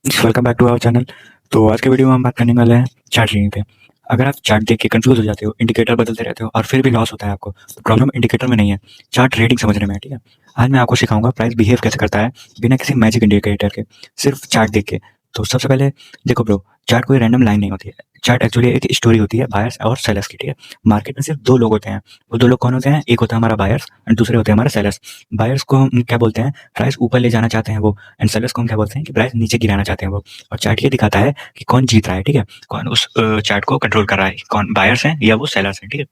Welcome back to our channel. तो आज के वीडियो में हम बात करने वाले हैं चार्ट रीडिंग पे। अगर आप चार्ट देख के कंफ्यूज हो जाते हो, इंडिकेटर बदलते रहते हो और फिर भी लॉस होता है आपको, तो प्रॉब्लम इंडिकेटर में नहीं है, चार्ट रीडिंग समझने में है। ठीक है, आज मैं आपको सिखाऊंगा प्राइस बिहेव कैसे करता है बिना किसी मैजिक इंडिकेटर के, सिर्फ चार्ट देख के। तो सबसे पहले देखो ब्रो, चार्ट कोई रैंडम लाइन नहीं होती है। चार्ट एक्चुअली एक स्टोरी होती है बायर्स और सेलर्स की। ठीक है, मार्केट में सिर्फ दो लोग होते हैं। वो दो लोग कौन होते हैं? एक होता है हमारा बायर्स और दूसरे होते हैं हमारे सेलर्स। बायर्स को हम क्या बोलते हैं? प्राइस ऊपर ले जाना चाहते हैं वो, एंड सेलर्स को हम क्या बोलते हैं? कि प्राइस नीचे गिराना चाहते हैं वो। और चार्ट ये दिखाता है कि कौन जीत रहा है। ठीक है, कौन उस चार्ट को कंट्रोल कर रहा है, कौन बायर्स हैं या वो सेलर्स हैं। ठीक है,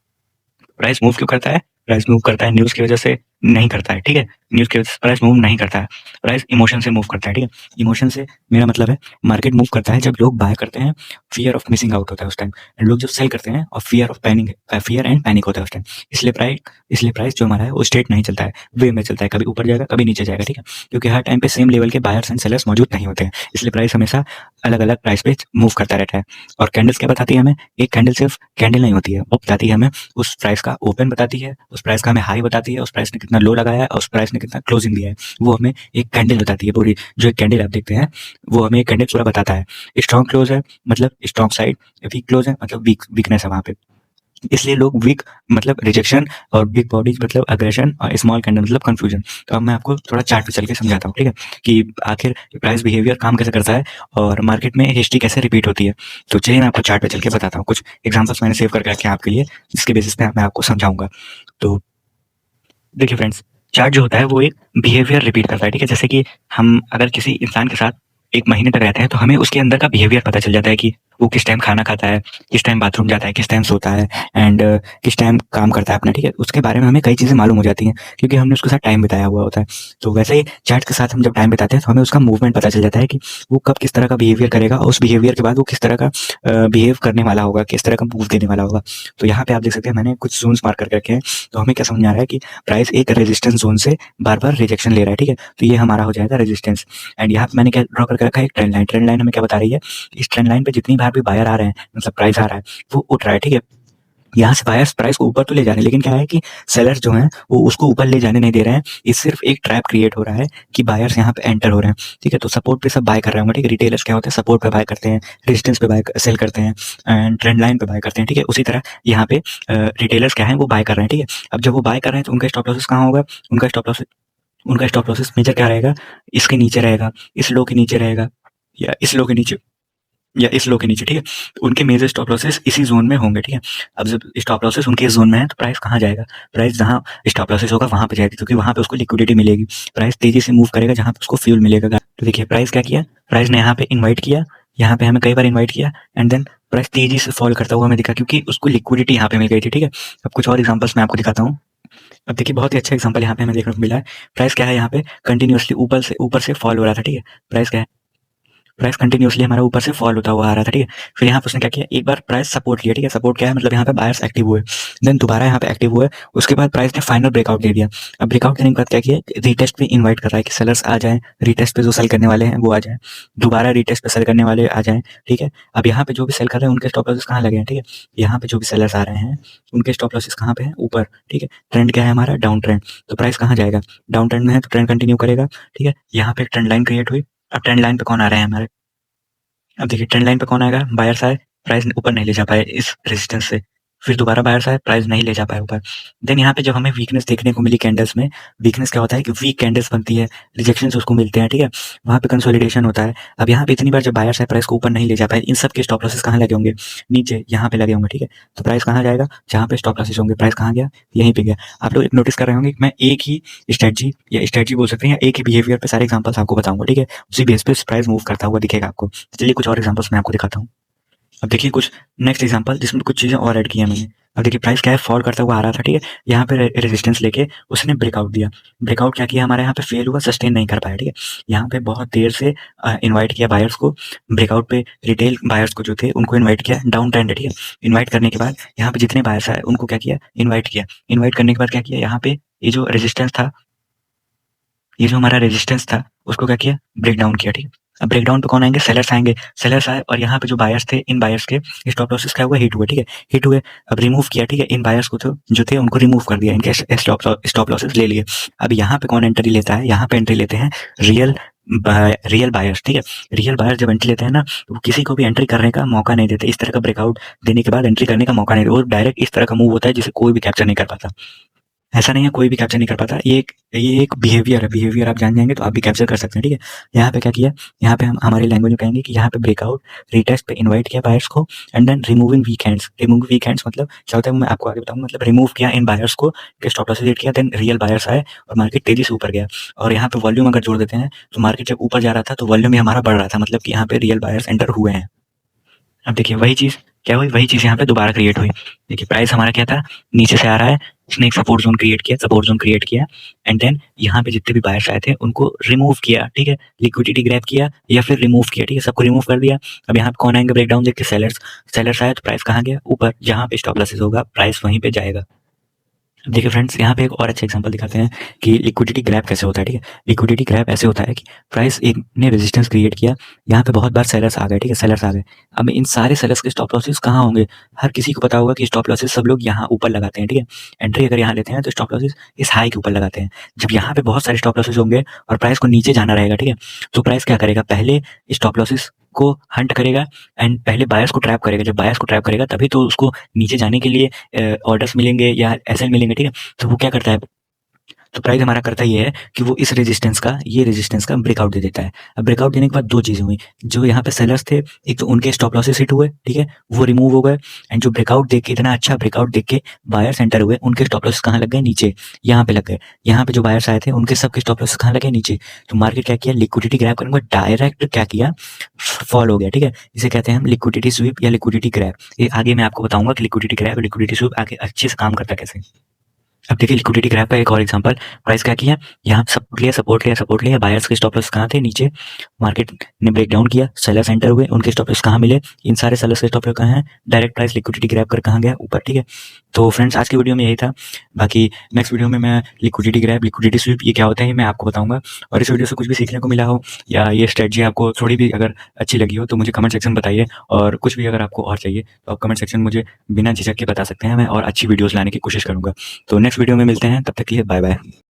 प्राइस मूव क्यों करता है? प्राइस मूव करता है न्यूज़ की वजह से नहीं करता है। ठीक है, न्यूज़ की वजह से प्राइस मूव नहीं करता है। प्राइस इमोशन से मूव करता है। ठीक है, इमोशन से मेरा मतलब है मार्केट मूव करता है जब लोग बाय करते हैं, फियर ऑफ मिसिंग आउट होता है उस टाइम, एंड लोग जब सेल करते हैं और फियर एंड पैनिक होता है उस टाइम। इसलिए प्राइस जो हमारा है वो स्ट्रेट नहीं चलता है, वे में चलता है, कभी ऊपर जाएगा कभी नीचे जाएगा। ठीक है, क्योंकि हर टाइम पे सेम लेवल के बायर्स एंड सेलर्स मौजूद नहीं होते हैं, इसलिए प्राइस हमेशा अलग अलग प्राइस पे मूव करता रहता है। और कैंडल्स क्या बताती है हमें? एक कैंडल सिर्फ कैंडल नहीं होती है, वो बताती है हमें उस प्राइस का ओपन बताती है, उस प्राइस का हमें हाई बताती है, उस प्राइस ने कितना लो लगाया है और उस प्राइस ने कितना क्लोजिंग दिया है, वो हमें एक कैंडल बताती है पूरी। जो एक कैंडल आप देखते हैं वो हमें एक कैंडल पूरा बताता है। स्ट्रॉन्ग क्लोज है मतलब स्ट्रॉन्ग साइड, वीक क्लोज है मतलब वीकनेस है वहाँ पे। इसलिए लोग वीक मतलब रिजेक्शन, और बिग बॉडीज मतलब अग्रेशन, और स्मॉल कैंडल मतलब कंफ्यूजन। तो अब मैं आपको थोड़ा चार्ट पे चल के समझाता हूँ। ठीक है, कि आखिर प्राइस बिहेवियर काम कैसे करता है और मार्केट में हिस्ट्री कैसे रिपीट होती है। तो चलिए मैं आपको चार्ट पे चल के बताता हूँ। कुछ एग्जांपल्स मैंने सेव करके रखे हैं आपके लिए, जिसके बेसिस पे मैं आपको समझाऊंगा। तो देखिए फ्रेंड्स, चार्ट जो होता है वो एक बिहेवियर रिपीट करता है। ठीक है, जैसे कि हम अगर किसी इंसान के साथ 1 महीने तक रहते हैं तो हमें उसके अंदर का बिहेवियर पता चल जाता है कि वो किस टाइम खाना खाता है, किस टाइम बाथरूम जाता है, किस टाइम सोता है, एंड किस टाइम काम करता है अपना। ठीक है, उसके बारे में हमें कई चीज़ें मालूम हो जाती हैं क्योंकि हमने उसके साथ टाइम बिताया हुआ होता है। तो वैसे ही चार्ट के साथ हम जब टाइम बिताते हैं तो हमें उसका मूवमेंट पता चल जाता है कि वो कब किस तरह का बिहेवियर करेगा, और उस बिहेवियर के बाद वो किस तरह का बिहेव करने वाला होगा, किस तरह का मूव देने वाला होगा। तो यहाँ पे आप देख सकते हैं मैंने कुछ जोन्स मार्क करके रखे हैं। तो हमें क्या समझ में आ रहा है कि प्राइस एक रेजिस्टेंस जोन से बार-बार रिजेक्शन ले रहा है। ठीक है, तो ये हमारा हो जाएगा रेजिस्टेंस। एंड यहाँ पे मैंने क्या ड्रॉ करके रखा है? एक ट्रेंड लाइन। ट्रेंड लाइन हमें क्या बता रही है? इस ट्रेंड लाइन पे जितनी बार भी बायर आ रहे हैं, मतलब प्राइस आ रहा है, वो उठ रहा है। ठीक है, यहाँ से बायर्स प्राइस को ऊपर तो ले जा रहे हैं, लेकिन क्या है कि सेलर्स जो हैं वो उसको ऊपर ले जाने नहीं दे रहे हैं। ये सिर्फ एक ट्रैप क्रिएट हो रहा है कि बायर्स यहाँ पे एंटर हो रहे हैं। ठीक है, तो सपोर्ट पे सब बाय कर रहे होंगे। ठीक है, रिटेलर्स क्या होते हैं? सपोर्ट पे बाय करते हैं, रेजिस्टेंस पे बाय सेल करते हैं, एंड ट्रेंड लाइन पे बाय करते हैं। ठीक है, उसी तरह यहाँ पे रिटेलर्स क्या है? वो बाय कर रहे हैं। ठीक है, अब जब वो बाय कर रहे हैं तो उनका स्टॉप लॉसेस कहाँ होगा? उनका स्टॉप लॉसेस मेजर क्या रहेगा? इसके नीचे रहेगा, इस लो के नीचे रहेगा, या इस लो के नीचे, या इस लो के नीचे। ठीक है, तो उनके मेजर स्टॉप लॉसेस इसी जोन में होंगे। ठीक है, अब जब स्टॉप लॉसेस उनके जोन में है तो प्राइस कहाँ जाएगा? प्राइस जहाँ स्टॉप लॉसेस होगा वहां पे जाएगी, क्योंकि वहां पे उसको लिक्विडिटी मिलेगी। प्राइस तेजी से मूव करेगा जहां पे उसको फ्यूल मिलेगा। तो देखिए प्राइस क्या किया? प्राइस ने यहाँ पे इन्वाइट किया, यहाँ पे हमें कई बार इन्वाइट किया, एंड देन प्राइस तेजी से फॉल करता हुआ हमें दिखा, क्योंकि उसको लिक्विडिटी यहाँ पे मिल गई थी। ठीक है, अब कुछ और एग्जाम्पल्स मैं आपको दिखाता हूँ। अब देखिए बहुत ही अच्छा एग्जांपल यहाँ पे हमें देखने को मिला है। प्राइस क्या है? यहाँ पे कंटिन्यूअसली ऊपर से फॉल हो रहा था। ठीक है, प्राइस क्या है? प्राइस कंटिन्यूअसली हमारा ऊपर से फॉल होता हुआ आ रहा था। ठीक है, फिर यहाँ पे उसने क्या किया? एक बार प्राइस सपोर्ट लिया। ठीक है, सपोर्ट क्या है? मतलब यहाँ पे बायर्स एक्टिव हुए, देन दोबारा यहाँ पे एक्टिव हुए, उसके बाद प्राइस ने फाइनल ब्रेकआउट दे दिया। अब ब्रेकआउट देने के बाद क्या किया? रीटेस्ट पे इन्वाइट कर रहा है कि सेलर्स आ जाएं, रीटेस्ट पे जो सेल करने वाले हैं वो आ जाएं, दोबारा रीटेस्ट पे सेल करने वाले आ जाएं। ठीक है, अब यहाँ पे जो भी सेल कर रहे हैं उनके स्टॉप लॉसेस कहाँ लगे हैं? ठीक है, यहाँ पे जो भी सेलर्स आ रहे हैं उनके स्टॉप लॉसेस कहाँ पे हैं? ऊपर। ठीक है, ट्रेंड क्या है हमारा? Down trend. तो प्राइस कहाँ जाएगा? डाउन ट्रेंड में है तो ट्रेंड कंटिन्यू करेगा। ठीक है, यहाँ पे एक ट्रेंड लाइन क्रिएट हुई। अब ट्रेंड लाइन पे कौन आ रहे हैं हमारे? अब देखिए ट्रेंड लाइन पे कौन आएगा? बायर्स आए, प्राइस ऊपर नहीं ले जा पाए इस रेजिस्टेंस से, फिर दोबारा बायर्स आए, प्राइस नहीं ले जा पाए ऊपर। देन यहाँ पे जब हमें वीकनेस देखने को मिली कैंडल्स में, वीकनेस क्या होता है कि वीक कैंडल्स बनती है, रिजेक्शंस उसको मिलते हैं। ठीक है, वहाँ पे कंसोलिडेशन होता है। अब यहाँ पे इतनी बार जब बायर्स आए प्राइस को ऊपर नहीं ले जा पाए, इन सब के स्टॉप लॉसेस कहाँ लगे होंगे? नीचे, यहाँ पे लगे होंगे। ठीक है, तो प्राइस कहाँ जाएगा? जहाँ पे स्टॉप लॉसेस होंगे। प्राइस कहाँ गया? यहीं पे गया। आप लोग नोटिस कर रहे होंगे कि मैं एक ही स्ट्रेटजी बोल सकते हैं, या एक ही बिहेवियर पे सारे एग्जाम्पल्स आपको बताऊंगा। ठीक है, उसी बेस पे प्राइस मूव करता हुआ दिखेगा आपको। चलिए कुछ और एग्जाम्पल्स मैं आपको दिखाता हूँ। अब देखिए कुछ नेक्स्ट एग्जांपल जिसमें कुछ चीज़ें और ऐड की हैं मैंने। अब देखिए प्राइस क्या है? फॉल करता हुआ आ रहा था। ठीक है, यहाँ पे रेजिस्टेंस लेके उसने ब्रेकआउट दिया। ब्रेकआउट क्या किया? हमारे यहाँ पे फेल हुआ, सस्टेन नहीं कर पाया। ठीक है, यहाँ पे बहुत देर से इन्वाइट किया बायर्स को ब्रेकआउट पे, रिटेल बायर्स को जो थे उनको इन्वाइट किया, डाउन ट्रेंड है। ठीक है, इन्वाइट करने के बाद यहाँ पे जितने बायर्स आए उनको क्या किया? इन्वाइट किया। इन्वाइट करने के बाद क्या किया? यहाँ पे ये जो रेजिस्टेंस था, ये जो हमारा रेजिस्टेंस था उसको क्या किया? ब्रेक डाउन किया। ठीक है, अब ब्रेक डाउन पे कौन आएंगे? सेलर्स आएंगे। सेलर्स आए और यहाँ पे जो बायर्स थे, इन बायर्स के स्टॉप लॉसेस क्या हुआ? हिट हुए। ठीक है, हिट हुए, अब रिमूव किया। ठीक है, इन बायर्स को तो जो थे उनको रिमूव कर दिया, इनके स्टॉप लॉसेस ले लिए। अब यहाँ पे कौन एंट्री लेता है? यहाँ पे एंट्री लेते हैं रियल रियल बायर्स, ठीक है? रियल बायर्स जब एंट्री लेते हैं ना, तो वो किसी को भी एंट्री करने का मौका नहीं देते। इस तरह का ब्रेकआउट देने के बाद एंट्री करने का मौका नहीं देते। वो डायरेक्ट इस तरह का मूव होता है जिसे कोई भी कैप्चर नहीं कर पाता। ऐसा नहीं है कोई भी कैप्चर नहीं कर पाता। ये एक बिहेवियर है। बिहेवियर आप जान जाएँगे तो आप भी कैप्चर कर सकते हैं, ठीक है? यहाँ पे क्या किया, यहाँ पे हम हमारी लैंग्वेज में कहेंगे कि यहाँ पे ब्रेकआउट, रीटेस्ट पे इनवाइट किया बायर्स को and then removing weak hands. Removing weak hands मतलब क्या होता है वो मैं आपको आगे बताऊँगा। मतलब रिमूव किया इन बायर्स को, के स्टॉप लॉसेस हिट किया, देन रियल बायर्स आए और मार्केट तेज़ी से ऊपर गया। और यहाँ पे वॉल्यूम अगर जोड़ देते हैं तो मार्केट जब ऊपर जा रहा था तो वॉल्यूम भी हमारा बढ़ रहा था, मतलब कि यहाँ पे रियल बायर्स एंटर हुए हैं। अब देखिए वही चीज़ क्या हुई, वही चीज़ यहाँ पे दोबारा क्रिएट हुई। देखिए प्राइस हमारा क्या था, नीचे से आ रहा है, उसने एक सपोर्ट ज़ोन क्रिएट किया, सपोर्ट ज़ोन क्रिएट किया एंड देन यहाँ पे जितने भी बायर्स आए थे उनको रिमूव किया, ठीक है? लिक्विडिटी ग्रैब किया या फिर रिमूव किया, ठीक है? सबको रिमूव कर दिया। अब यहाँ पे कौन आएंगे ब्रेकडाउन देख के, सेलर्स। सेलर्स आए तो प्राइस कहाँ गया, ऊपर। जहाँ पे स्टॉप लॉसेस होगा प्राइस वहीं पे जाएगा। देखिए फ्रेंड्स, यहाँ पे एक और अच्छा एग्जांपल दिखाते हैं कि लिक्विडिटी ग्रैब कैसे होता है, ठीक है? लिक्विडिटी ग्रैब ऐसे होता है कि प्राइस एक ने रेजिस्टेंस क्रिएट किया, यहाँ पे बहुत बार सेलर्स आ गए, ठीक है? सेलर्स आ गए। अब इन सारे सेलर्स के स्टॉप लॉसेस कहाँ होंगे? हर किसी को पता होगा कि स्टॉप लॉसेस सब लोग यहाँ ऊपर लगाते हैं, ठीक है? एंट्री अगर यहाँ लेते हैं तो स्टॉप लॉसेस इस हाई के ऊपर लगाते हैं। जब यहाँ पे बहुत सारे स्टॉप लॉसेस होंगे और प्राइस को नीचे जाना रहेगा, ठीक है? तो प्राइस क्या करेगा, पहले स्टॉप लॉसेस को हंट करेगा एंड पहले बायर्स को ट्रैप करेगा। जब बायर्स को ट्रैप करेगा तभी तो उसको नीचे जाने के लिए ऑर्डर्स मिलेंगे या एसएल मिलेंगे, ठीक है? तो वो क्या करता है, तो प्राइस हमारा करता ये है कि वो इस रेजिस्टेंस का, ये रेजिस्टेंस का ब्रेकआउट दे देता है। अब ब्रेकआउट देने के बाद दो चीज़ें हुई, जो यहाँ पे सेलर्स थे, एक तो उनके स्टॉप लॉसेस हिट हुए, ठीक है? वो रिमूव हो गए एंड जो ब्रेकआउट देख के, इतना अच्छा ब्रेकआउट देख के बायर्स एंटर हुए, उनके स्टॉप लॉसेस कहाँ लग गए, नीचे। यहाँ पे लग गए। यहाँ पे जो बायर्स आए थे उनके सबके स्टॉप लॉसेस कहाँ लगे, नीचे। तो मार्केट क्या किया, लिक्विडिटी ग्रैब करने के बाद डायरेक्ट क्या किया, फॉल हो गया, ठीक है? इसे कहते हैं हम लिक्विडिटी स्वीप या लिक्विडिटी ग्रैब। ये आगे मैं आपको बताऊंगा कि लिक्विडिटी ग्रैब और लिक्विडिटी स्वीप आगे अच्छे से काम करता है कैसे। अब देखिए लिक्विडिटी ग्रैब का एक और एग्जांपल, प्राइस क्या किया, यहाँ सपोर्ट लिया, सपोर्ट लिया, सपोर्ट लिया, बायर्स के स्टॉप लॉस कहाँ थे, नीचे। मार्केट ने ब्रेक डाउन किया, सेलर्स एंटर हुए, उनके स्टॉप लॉस कहाँ मिले, इन सारे सेलर्स के स्टॉप लॉस कहाँ हैं, डायरेक्ट प्राइस लिक्विडिटी ग्रैब कर कहाँ गया, ऊपर, ठीक है? तो फ्रेंड्स आज की वीडियो में यही था। बाकी नेक्स्ट वीडियो में मैं लिक्विडिटी ग्रैब, लिक्विडिटी स्वीप ये क्या होता है ये मैं आपको बताऊंगा। और इस वीडियो से कुछ भी सीखने को मिला हो या ये स्ट्रेटजी आपको थोड़ी भी अगर अच्छी लगी हो तो मुझे कमेंट सेक्शन में बताइए। और कुछ भी अगर आपको और चाहिए तो आप कमेंट सेक्शन में मुझे बिना झिझक के बता सकते हैं, मैं और अच्छी वीडियोज़ लाने की कोशिश करूँगा। तो नेक्स्ट वीडियो में मिलते हैं, तब तक के लिए बाय बाय।